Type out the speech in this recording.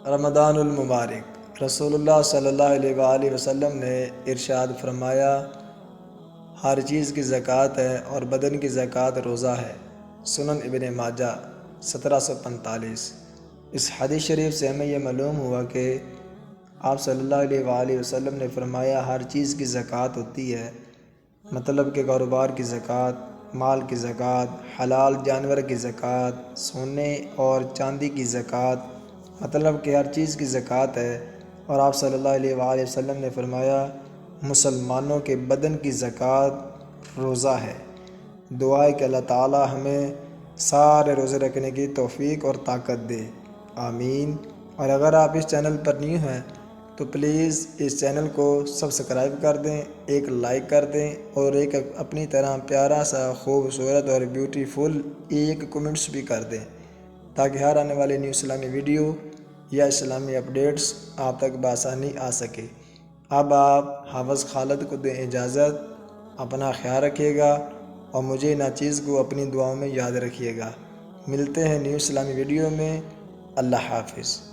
رمضان المبارک۔ رسول اللہ صلی اللہ علیہ وآلہ وسلم نے ارشاد فرمایا، ہر چیز کی زکوٰۃ ہے اور بدن کی زکوٰۃ روزہ ہے۔ سنن ابن ماجہ 1745۔ اس حدیث شریف سے ہمیں یہ معلوم ہوا کہ آپ صلی اللہ علیہ وآلہ وسلم نے فرمایا ہر چیز کی زکوٰۃ ہوتی ہے، مطلب کہ کاروبار کی زکوٰۃ، مال کی زکوٰۃ، حلال جانور کی زکوٰۃ، سونے اور چاندی کی زکوٰۃ، مطلب کہ ہر چیز کی زکوٰۃ ہے۔ اور آپ صلی اللہ علیہ وآلہ وسلم نے فرمایا مسلمانوں کے بدن کی زکوٰۃ روزہ ہے۔ دعا ہے کہ اللہ تعالی ہمیں سارے روزے رکھنے کی توفیق اور طاقت دے، آمین۔ اور اگر آپ اس چینل پر نیو ہیں تو پلیز اس چینل کو سبسکرائب کر دیں، ایک لائک کر دیں اور ایک اپنی طرح پیارا سا خوبصورت اور بیوٹیفل ایک کمنٹس بھی کر دیں، تاکہ ہر آنے والی نیو اسلامی ویڈیو یا اسلامی اپڈیٹس آپ تک بآسانی آ سکے۔ اب آپ حافظ خالد کو دیں اجازت، اپنا خیال رکھیے گا اور مجھے ناچیز کو اپنی دعاؤں میں یاد رکھیے گا۔ ملتے ہیں نیو اسلامی ویڈیو میں۔ اللہ حافظ۔